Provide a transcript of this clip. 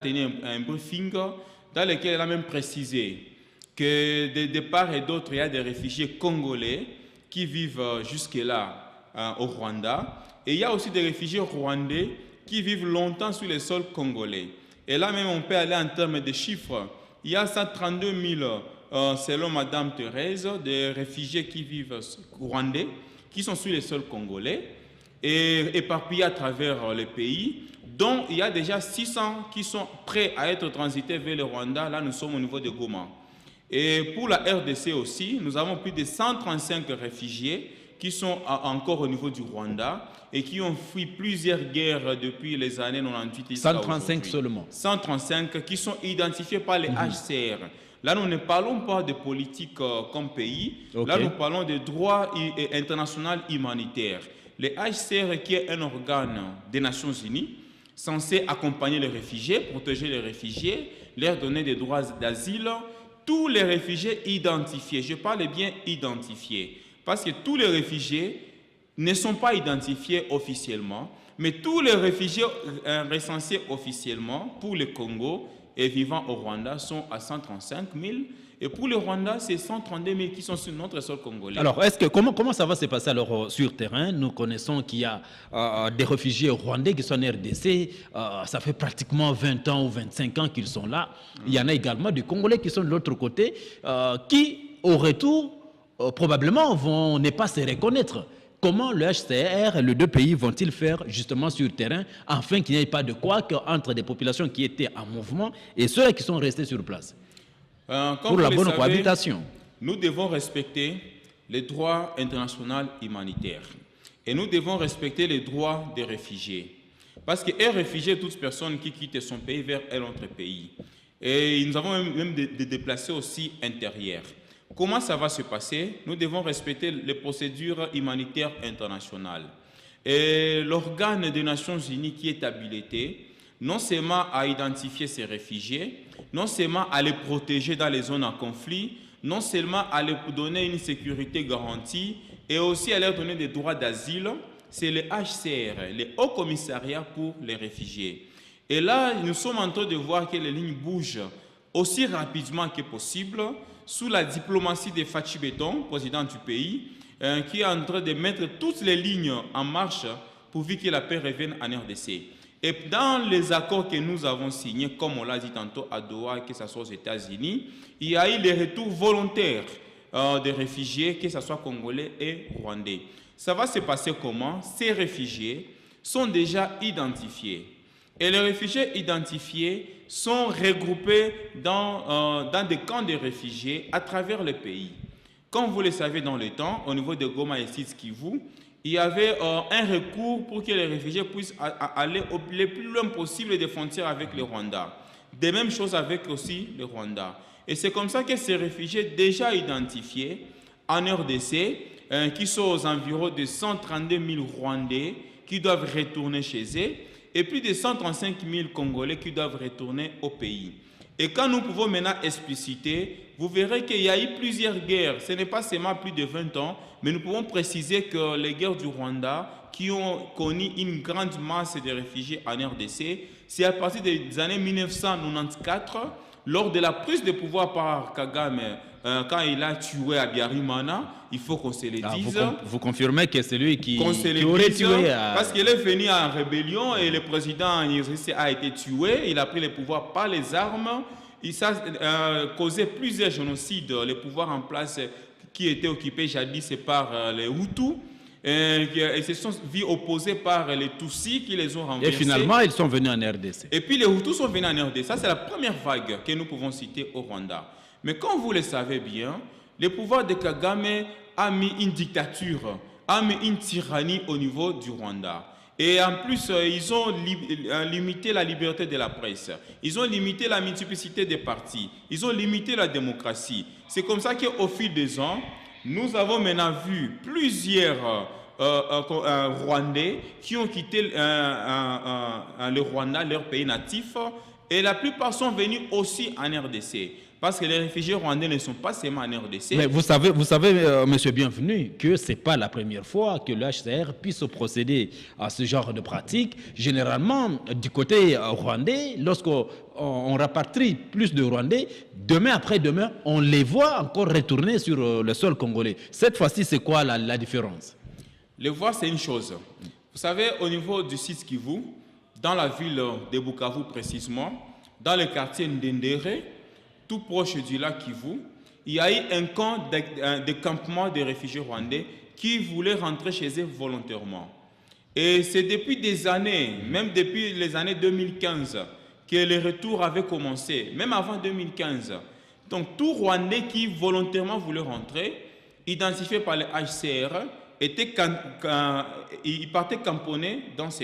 tenu un briefing dans lequel elle a même précisé que de part et d'autre, il y a des réfugiés congolais qui vivent jusque-là au Rwanda. Et il y a aussi des réfugiés rwandais qui vivent longtemps sur les sols congolais. Et là même, on peut aller en termes de chiffres. Il y a 132 000, selon Madame Thérèse, des réfugiés qui vivent rwandais, qui sont sur les sols congolais, et éparpillés à travers le pays, dont il y a déjà 600 qui sont prêts à être transités vers le Rwanda. Là, nous sommes au niveau de Goma. Et pour la RDC aussi, nous avons plus de 135 réfugiés qui sont encore au niveau du Rwanda et qui ont fui plusieurs guerres depuis les années 98. 135 seulement. 135 qui sont identifiés par les HCR. Là, nous ne parlons pas de politique comme pays. Okay. Là, nous parlons de droit international humanitaire. Le HCR, qui est un organe des Nations Unies, censé accompagner les réfugiés, protéger les réfugiés, leur donner des droits d'asile, tous les réfugiés identifiés, je parle bien identifiés, parce que tous les réfugiés ne sont pas identifiés officiellement, mais tous les réfugiés recensés officiellement pour le Congo et vivant au Rwanda sont à 135 000. Et pour le Rwanda, c'est 132 000 qui sont sur notre sol congolais. Alors, comment ça va se passer alors sur terrain? Nous connaissons qu'il y a des réfugiés rwandais qui sont en RDC. Ça fait pratiquement 20 ans ou 25 ans qu'ils sont là. Il y en a également des Congolais qui sont de l'autre côté, qui, au retour, probablement, ne pas se reconnaître. Comment le HCR et les deux pays vont-ils faire justement sur le terrain afin qu'il n'y ait pas de couac entre des populations qui étaient en mouvement et ceux qui sont restés sur place? Pour la bonne cohabitation. Nous devons respecter les droits internationaux humanitaires et nous devons respecter les droits des réfugiés. Parce qu'un réfugié est toute personne qui quitte son pays vers un autre pays. Et nous avons même des déplacés aussi intérieurs. Comment ça va se passer? Nous devons respecter les procédures humanitaires internationales. Et l'organe des Nations Unies qui est habilité, non seulement à identifier ces réfugiés, non seulement à les protéger dans les zones en conflit, non seulement à leur donner une sécurité garantie, et aussi à leur donner des droits d'asile, c'est le HCR, le Haut Commissariat pour les réfugiés. Et là, nous sommes en train de voir que les lignes bougent aussi rapidement que possible, sous la diplomatie de Fachi Beton, président du pays, qui est en train de mettre toutes les lignes en marche pour que la paix revienne en RDC. Et dans les accords que nous avons signés, comme on l'a dit tantôt à Doha, que ce soit aux États-Unis, il y a eu les retours volontaires des réfugiés, que ce soit congolais et rwandais. Ça va se passer comment? Ces réfugiés sont déjà identifiés. Et les réfugiés identifiés sont regroupés dans des camps de réfugiés à travers le pays. Comme vous le savez dans le temps, au niveau de Goma et Sud-Kivu, il y avait un recours pour que les réfugiés puissent aller le plus loin possible des frontières avec le Rwanda. De même chose avec aussi le Rwanda. Et c'est comme ça que ces réfugiés déjà identifiés en RDC, qui sont aux environs de 132 000 Rwandais qui doivent retourner chez eux, et plus de 135 000 Congolais qui doivent retourner au pays. Et quand nous pouvons maintenant expliciter, vous verrez qu'il y a eu plusieurs guerres. Ce n'est pas seulement plus de 20 ans, mais nous pouvons préciser que les guerres du Rwanda, qui ont connu une grande masse de réfugiés en RDC, c'est à partir des années 1994, lors de la prise de pouvoir par Kagame, quand il a tué Abiyarimana, il faut qu'on se le dise. Vous confirmez que c'est lui qui aurait tué Parce qu'il est venu en rébellion et le président Idriss a été tué. Il a pris le pouvoir par les armes. Il a causé plusieurs génocides. Le pouvoir en place qui était occupé jadis par les Hutus. Et se sont vus opposés par les Tutsis qui les ont renversés. Et finalement, ils sont venus en RDC. Et puis les Hutus sont venus en RDC. Ça, c'est la première vague que nous pouvons citer au Rwanda. Mais comme vous le savez bien, le pouvoir de Kagame a mis une dictature, a mis une tyrannie au niveau du Rwanda. Et en plus, ils ont limité la liberté de la presse. Ils ont limité la multiplicité des partis. Ils ont limité la démocratie. C'est comme ça qu'au fil des ans, nous avons maintenant vu plusieurs Rwandais qui ont quitté le Rwanda, leur pays natif, et la plupart sont venus aussi en RDC. Parce que les réfugiés rwandais ne sont pas seulement en RDC. Mais vous savez monsieur Bienvenu, que ce n'est pas la première fois que le HCR puisse procéder à ce genre de pratique. Généralement, du côté rwandais, lorsqu'on rapatrie plus de Rwandais, demain après demain, on les voit encore retourner sur le sol congolais. Cette fois-ci, c'est quoi la différence? Les voir, c'est une chose. Vous savez, au niveau du site Kivu, dans la ville de Bukavu précisément, dans le quartier Ndendere, tout proche du lac Kivu, il y a eu un camp de campement des réfugiés rwandais qui voulaient rentrer chez eux volontairement. Et c'est depuis des années, même depuis les années 2015, que les retours avaient commencé, même avant 2015. Donc tout Rwandais qui volontairement voulait rentrer, identifié par le HCR, il partait camponner dans ces camps.